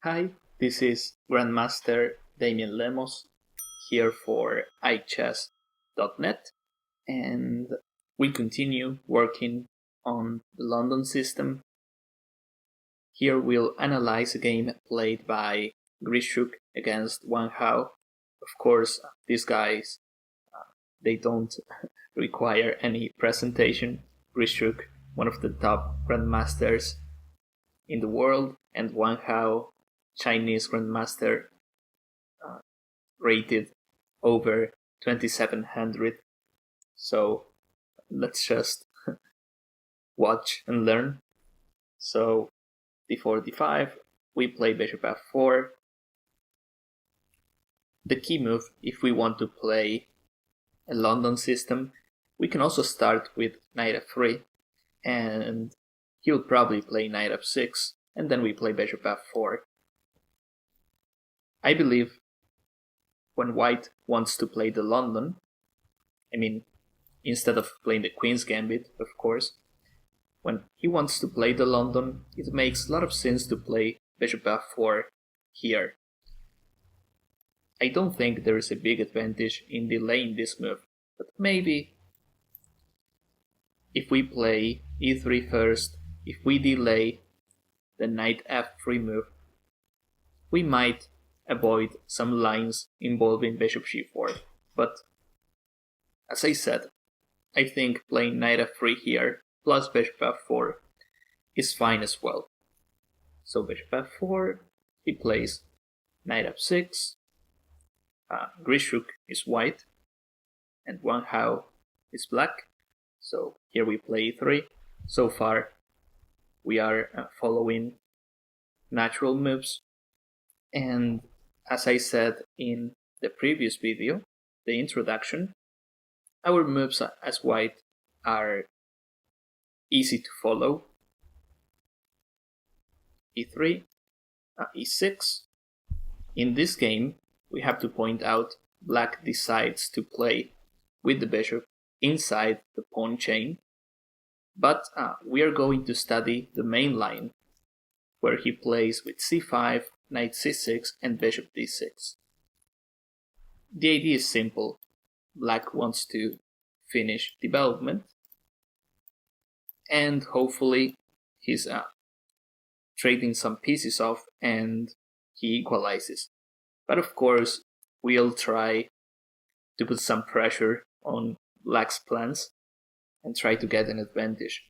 Hi, this is Grandmaster Damian Lemos here for iChess.net, and we continue working on the London system. Here we'll analyze a game played by Grischuk against Wang Hao. Of course, these guys, they don't require any presentation. Grischuk, one of the top grandmasters in the world, and Wang Hao, Chinese grandmaster, rated over 2700. So let's just watch and learn. So d4, d5, we play bishop f4. The key move, if we want to play a London system, we can also start with knight f3, and he'll probably play knight f6, and then we play bishop f4. I believe when white wants to play the London, instead of playing the Queen's Gambit, of course, when he wants to play the London, it makes a lot of sense to play bishop f4 here. I don't think there is a big advantage in delaying this move, but maybe if we play e3 first, if we delay the knight f3 move, we might avoid some lines involving bishop g4. But as I said, I think playing knight f3 here plus bishop f4 is fine as well. So bishop f4, he plays knight f6, Grischuk is white, and Wang Hao is black. So here we play e3. So far we are following natural moves, and as I said in the previous video, the introduction, our moves as white are easy to follow. e3, e6. In this game, we have to point out black decides to play with the bishop inside the pawn chain, but we are going to study the main line, where he plays with c5, knight c6, and bishop d6. The idea is simple. Black wants to finish development, and hopefully he's trading some pieces off and he equalizes. But of course, we'll try to put some pressure on black's plans and try to get an advantage.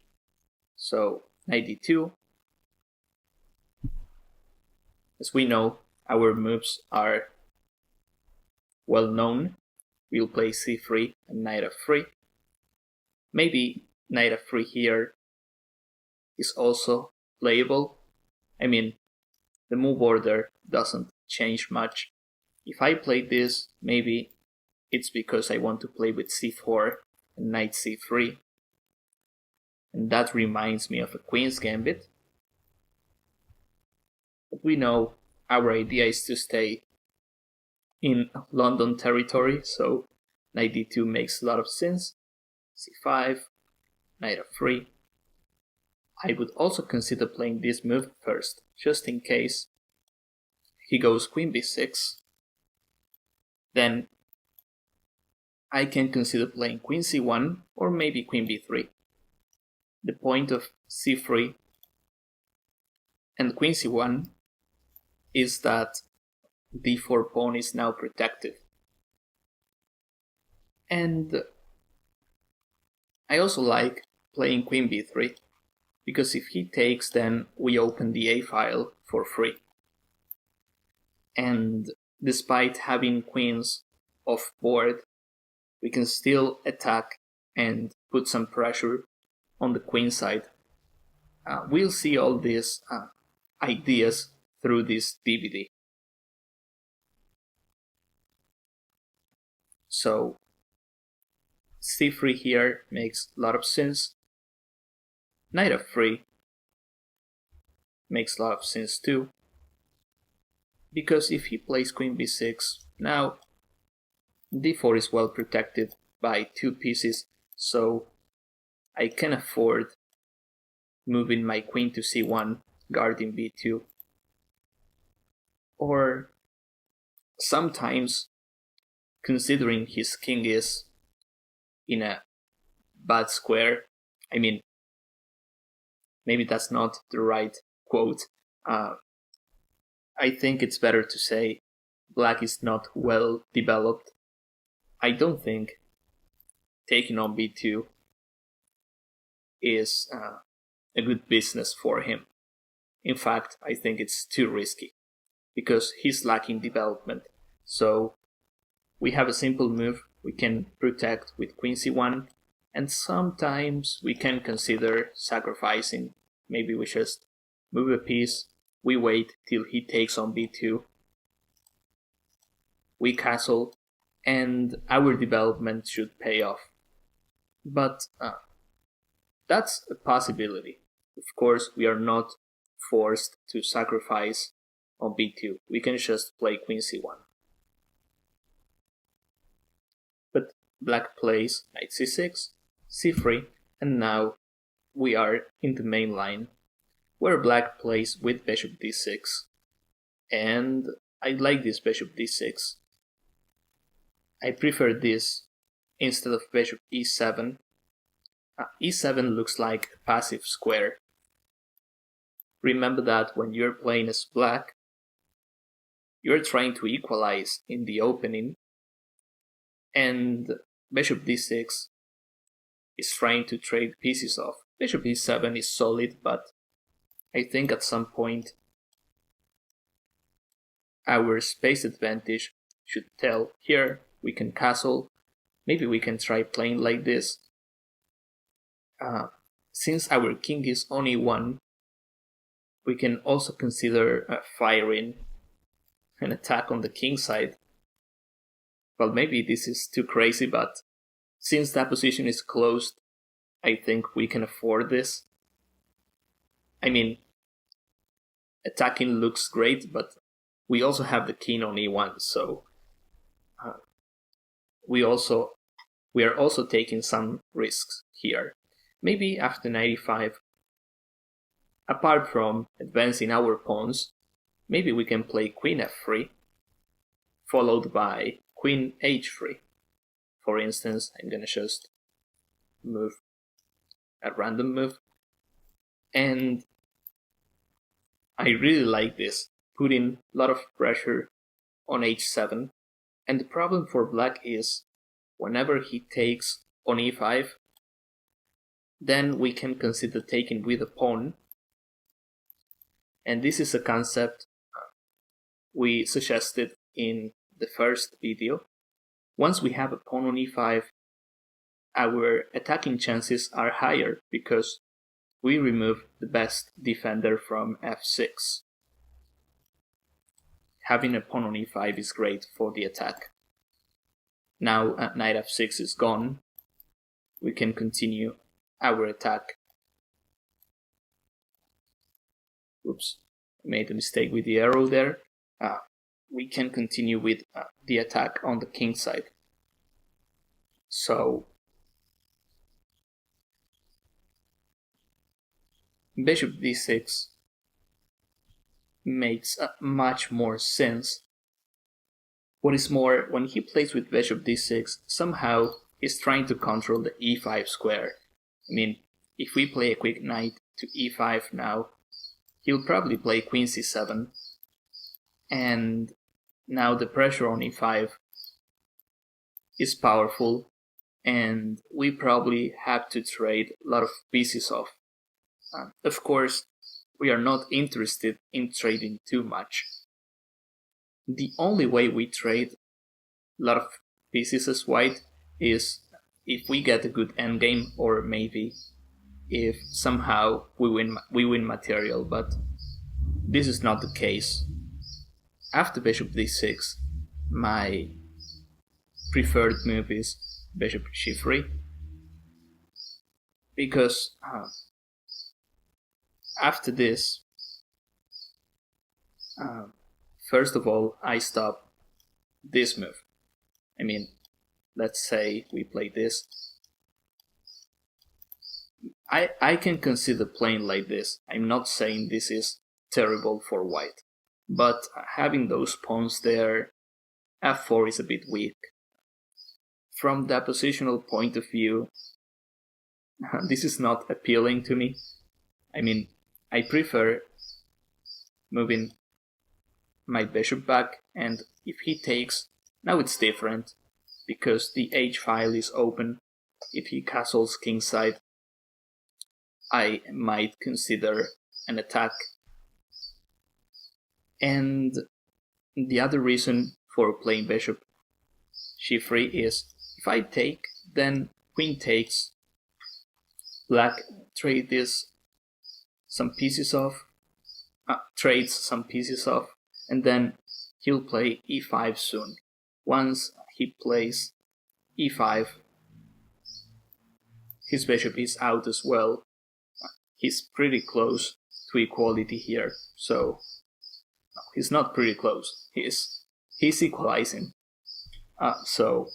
So knight d2. As we know, our moves are well known. We'll play c3 and knight f3. Maybe knight f3 here is also playable. The move order doesn't change much. If I play this, maybe it's because I want to play with c4 and knight c3. And that reminds me of a Queen's Gambit. But we know our idea is to stay in London territory, so knight d2 makes a lot of sense. c5, knight f3. I would also consider playing this move first, just in case he goes queen b6. Then I can consider playing queen c1 or maybe queen b3. The point of c3 and queen c1 is that d4 pawn is now protected. And I also like playing queen b3, because if he takes, then we open the a file for free. And despite having queens off board, we can still attack and put some pressure on the queen side. We'll see all these ideas through this DVD. So c3 here makes a lot of sense. Knight f3 makes a lot of sense too, because if he plays queen b6, now d4 is well protected by two pieces, so I can afford moving my queen to c1, guarding b2. or sometimes considering his king is in a bad square. I mean, maybe that's not the right quote. I think it's better to say black is not well developed. I don't think taking on b2 is a good business for him. In fact, I think it's too risky because he's lacking development. So we have a simple move. We can protect with queen c1, and sometimes we can consider sacrificing. Maybe we just move a piece, we wait till he takes on b2, we castle, and our development should pay off. But that's a possibility. Of course, we are not forced to sacrifice on b2. We can just play queen c1. But black plays knight c6, c3, and now we are in the main line, where black plays with bishop d6. And I like this bishop d6. I prefer this instead of bishop e7. E7 looks like a passive square. Remember that when you're playing as black, you're trying to equalize in the opening, and bishop d6 is trying to trade pieces off. Bishop e7 is solid, but I think at some point our space advantage should tell. Here we can castle. Maybe we can try playing like this. Since our king is on e1, we can also consider firing an attack on the king side. Well, maybe this is too crazy, but since that position is closed, I think we can afford this. I mean, attacking looks great, but we also have the king on e1, so we are also taking some risks here. Maybe after knight e5, apart from advancing our pawns, maybe we can play queen f3, followed by queen h3. For instance, I'm gonna just move a random move, and I really like this, putting a lot of pressure on h7. And the problem for black is, whenever he takes on e5, then we can consider taking with a pawn. And this is a concept we suggested in the first video. Once we have a pawn on e5, our attacking chances are higher because we remove the best defender from f6. Having a pawn on e5 is great for the attack. Now knight f6 is gone, we can continue our attack. Oops, I made a mistake with the arrow there. We can continue with the attack on the king side. So bishop d6 makes much more sense. What is more, when he plays with bishop d6, somehow he's trying to control the e5 square. I mean, if we play a quick knight to e5 now, he'll probably play queen c7, and now the pressure on e5 is powerful, and we probably have to trade a lot of pieces off. Of course, we are not interested in trading too much. The only way we trade a lot of pieces as white is if we get a good endgame, or maybe if somehow we win material, but this is not the case. After bishop d6, my preferred move is bishop g3, because after this, first of all, I stop this move. I mean, let's say we play this. I can consider playing like this. I'm not saying this is terrible for white, but having those pawns there, f4 is a bit weak. From the positional point of view, this is not appealing to me. I mean, I prefer moving my bishop back, and if he takes, now it's different, because the h file is open. If he castles kingside, I might consider an attack. And the other reason for playing bishop g3 is, if I take, then queen takes, black trades some pieces off, and then he'll play e5 soon. Once he plays e5, his bishop is out as well. He's pretty close to equality here, so no, he's not pretty close. He's equalizing. So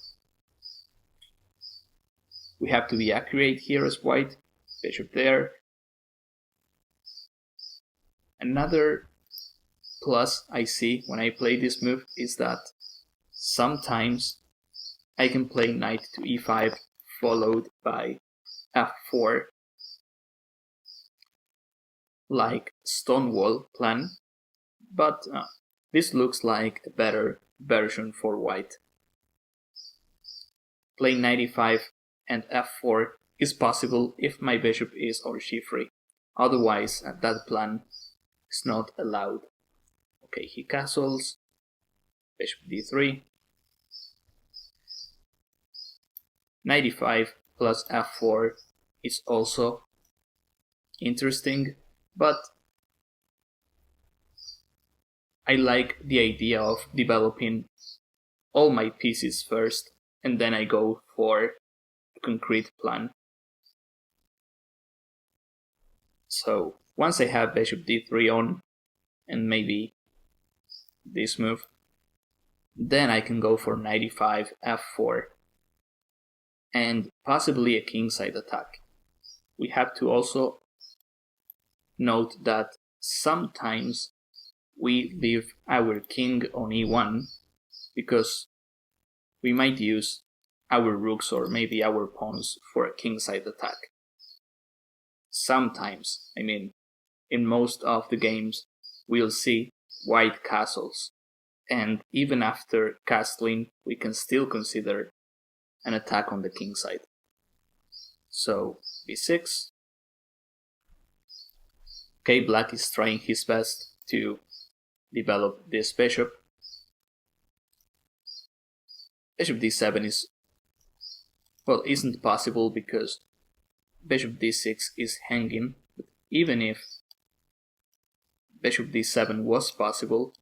we have to be accurate here as white. Bishop there. Another plus I see when I play this move is that sometimes I can play knight to e5 followed by f4, like Stonewall plan, but this looks like a better version for white. Playing knight e5 and f4 is possible if my bishop is on g3, otherwise that plan is not allowed. Okay, he castles, bishop d3, knight e5 plus f4 is also interesting, but I like the idea of developing all my pieces first, and then I go for a concrete plan. So once I have bishop d3 on, and maybe this move, then I can go for knight e5, f4, and possibly a kingside attack. We have to also note that sometimes we leave our king on e1 because we might use our rooks or maybe our pawns for a kingside attack. Sometimes, I mean, in most of the games, we'll see white castles, and even after castling, we can still consider an attack on the king side. So b6. Okay, black is trying his best to develop this bishop. Bishop d7 isn't possible because bishop d6 is hanging. But even if bishop d7 was possible,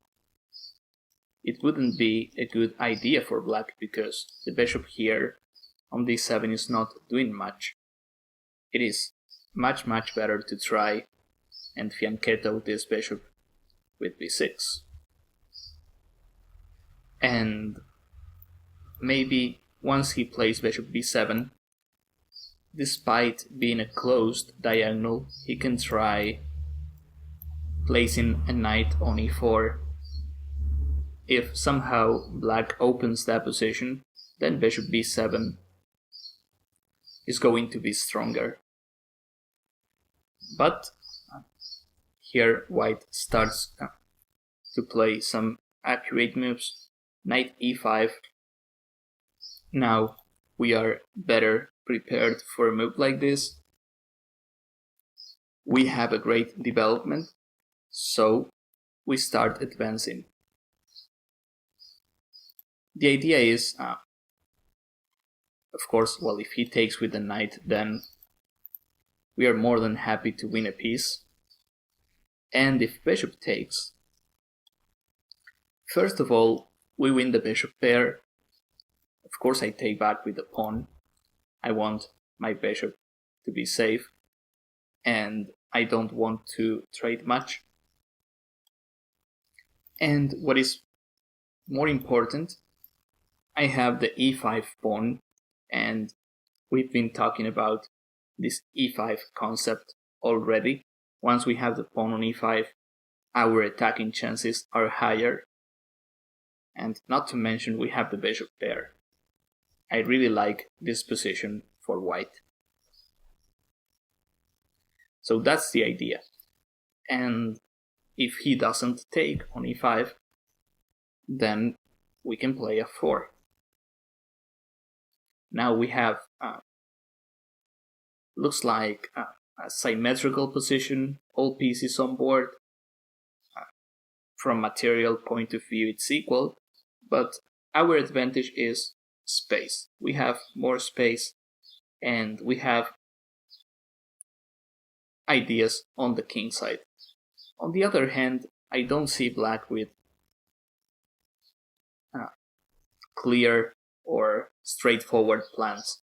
it wouldn't be a good idea for black because the bishop here on d7 is not doing much. It is much better to try and fianchetto this bishop with b6. And maybe once he plays bishop b7, despite being a closed diagonal, he can try placing a knight on e4. If somehow black opens that position, then bishop b7 is going to be stronger. But here white starts to play some accurate moves. Knight e5. Now we are better prepared for a move like this. We have a great development, so we start advancing. The idea is, of course, well, if he takes with the knight, then we are more than happy to win a piece. And if bishop takes, first of all, we win the bishop pair. Of course, I take back with the pawn. I want my bishop to be safe, and I don't want to trade much. And what is more important, I have the e5 pawn, and we've been talking about this e5 concept already. Once we have the pawn on e5, our attacking chances are higher. And not to mention we have the bishop there. I really like this position for white. So that's the idea. And if he doesn't take on e5, then we can play f4. Now we have, looks like a symmetrical position, all pieces on board. From material point of view it's equal, but our advantage is space. We have more space and we have ideas on the king side. On the other hand, I don't see black with clear or straightforward plans.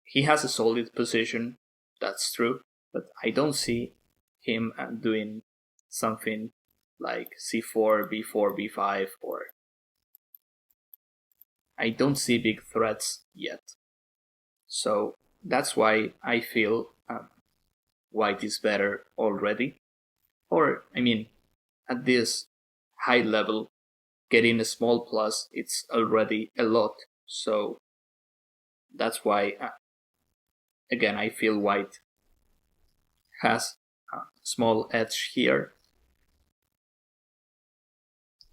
He has a solid position, that's true, but I don't see him doing something like c4, b4, b5, or I don't see big threats yet. So that's why I feel white is better already. Or, I mean, at this high level, getting a small plus, it's already a lot. So that's why, again, I feel white has a small edge here.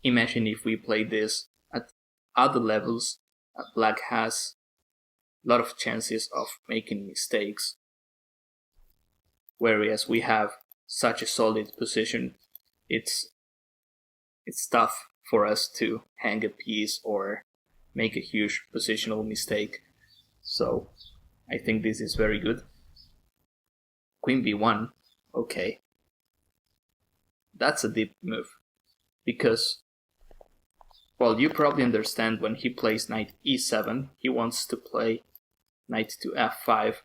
Imagine if we play this at other levels, black has a lot of chances of making mistakes. Whereas we have such a solid position, it's tough for us to hang a piece or make a huge positional mistake. So I think this is very good. Queen b1, okay. That's a deep move, because, well, you probably understand when he plays knight e7, he wants to play knight to f5.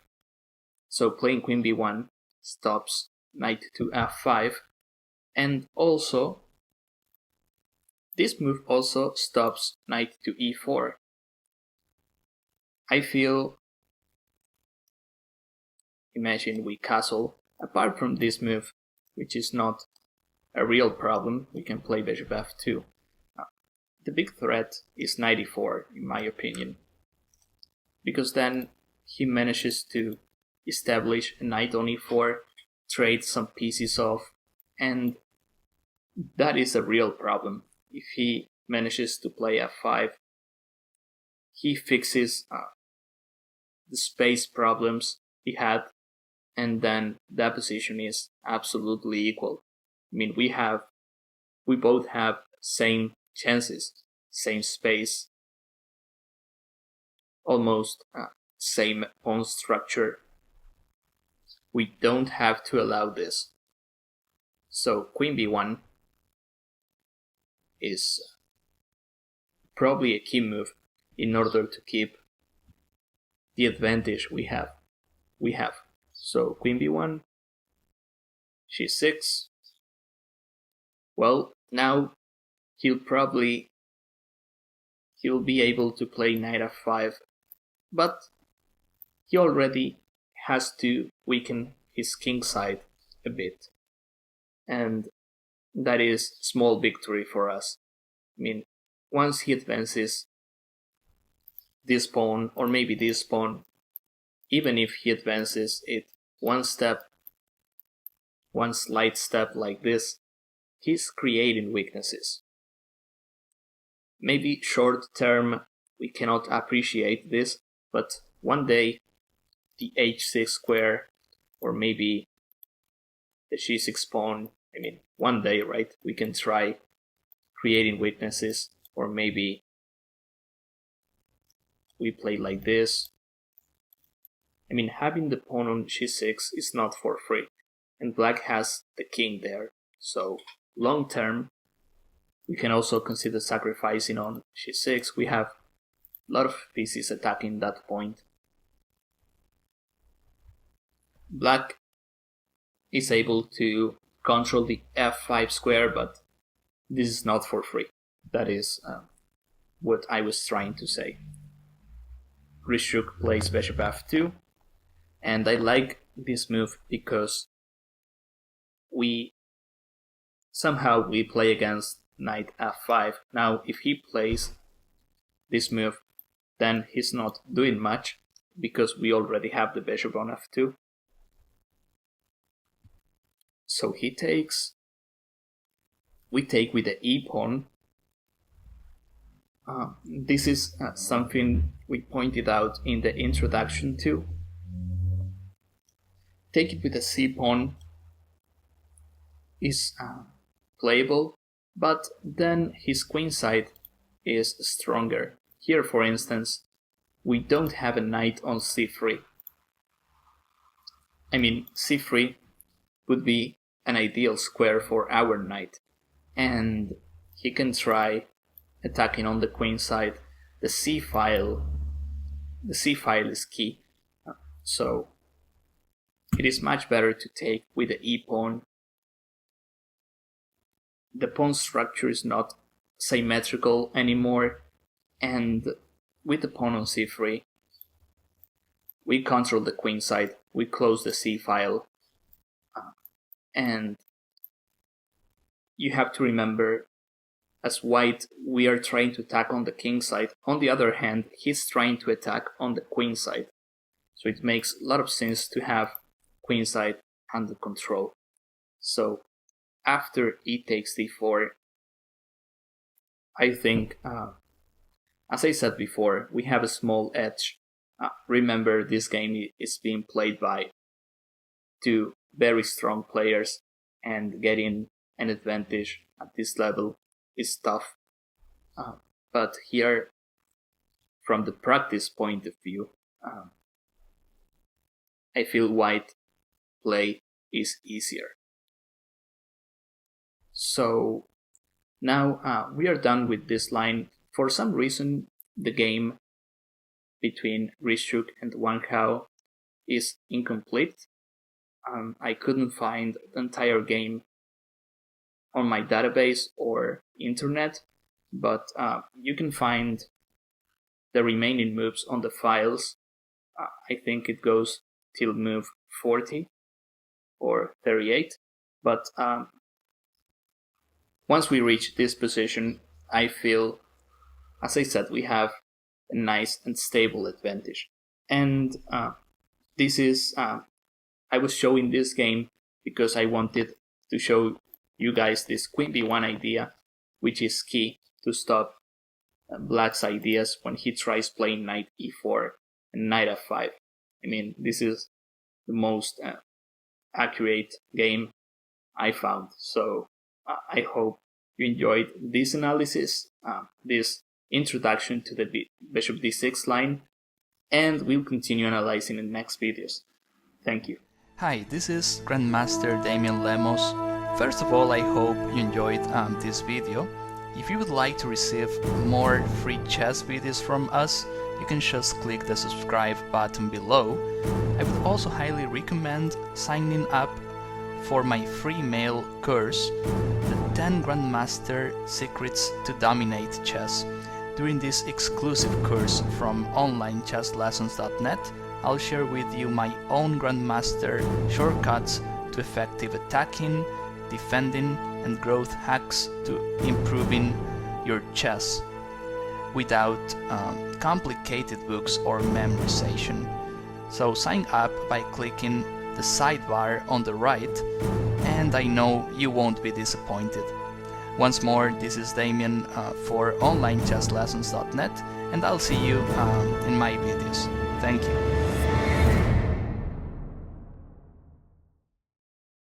So playing queen b1 stops knight to f5, and also this move also stops knight to e4. I feel, imagine we castle. Apart from this move, which is not a real problem, we can play bishop f2. The big threat is knight e4, in my opinion, because then he manages to establish a knight on e4, trade some pieces off, and that is a real problem. If he manages to play f5, he fixes the space problems he had, and then that position is absolutely equal. I mean, we both have same chances, same space, almost same pawn structure. We don't have to allow this. So queen b1 is probably a key move in order to keep the advantage we have. So queen b1, g6. Well, now he'll be able to play knight f5, but he already has to weaken his king side a bit, and that is small victory for us. I mean, once he advances this pawn, or maybe this pawn, even if he advances it one slight step like this, he's creating weaknesses. Maybe short term we cannot appreciate this, but one day the h6 square, or maybe the g6 pawn, I mean, one day, right, we can try creating weaknesses, or maybe we play like this. I mean, having the pawn on g6 is not for free, and black has the king there, so long term we can also consider sacrificing on g6. We have a lot of pieces attacking that point. Black is able to control the f5 square, but this is not for free. That is what I was trying to say. Grischuk plays bishop f2, and I like this move because we somehow we play against knight f5. Now if he plays this move, then he's not doing much because we already have the bishop on f2. So he takes, we take with the e-pawn. This is something we pointed out in the introduction too. Take it with the c-pawn is playable, but then his queenside is stronger. Here, for instance, we don't have a knight on c3. I mean, c3 would be an ideal square for our knight, and he can try attacking on the queenside. The c file is key, so it is much better to take with the e-pawn. The pawn structure is not symmetrical anymore, and with the pawn on c3 we control the queenside, we close the c file, and you have to remember, as white, we are trying to attack on the king side. On the other hand, he's trying to attack on the queen side, so it makes a lot of sense to have queenside under control. So after e takes d4, I think, as I said before, we have a small edge. Remember, this game is being played by two very strong players, and getting an advantage at this level is tough. But here, from the practice point of view, I feel white play is easier. So now we are done with this line. For some reason, the game between Grischuk and Wang Hao is incomplete. I couldn't find the entire game on my database or internet, but you can find the remaining moves on the files. I think it goes till move 40 or 38, but once we reach this position, I feel, as I said, we have a nice and stable advantage. And this is, I was showing this game because I wanted to show you guys this queen b1 idea, which is key to stop black's ideas when he tries playing knight e4 and knight f5. I mean, this is the most accurate game I found. So I hope you enjoyed this analysis, this introduction to the bishop d6 line, and we'll continue analyzing in the next videos. Thank you. Hi, this is Grandmaster Damian Lemos. First of all, I hope you enjoyed this video. If you would like to receive more free chess videos from us, you can just click the subscribe button below. I would also highly recommend signing up for my free mail course, the 10 Grandmaster Secrets to Dominate Chess. During this exclusive course from onlinechesslessons.net, I'll share with you my own Grandmaster shortcuts to effective attacking, defending, and growth hacks to improving your chess without complicated books or memorization. So sign up by clicking the sidebar on the right, and I know you won't be disappointed. Once more, this is Damian for onlinechesslessons.net, and I'll see you in my videos. Thank you.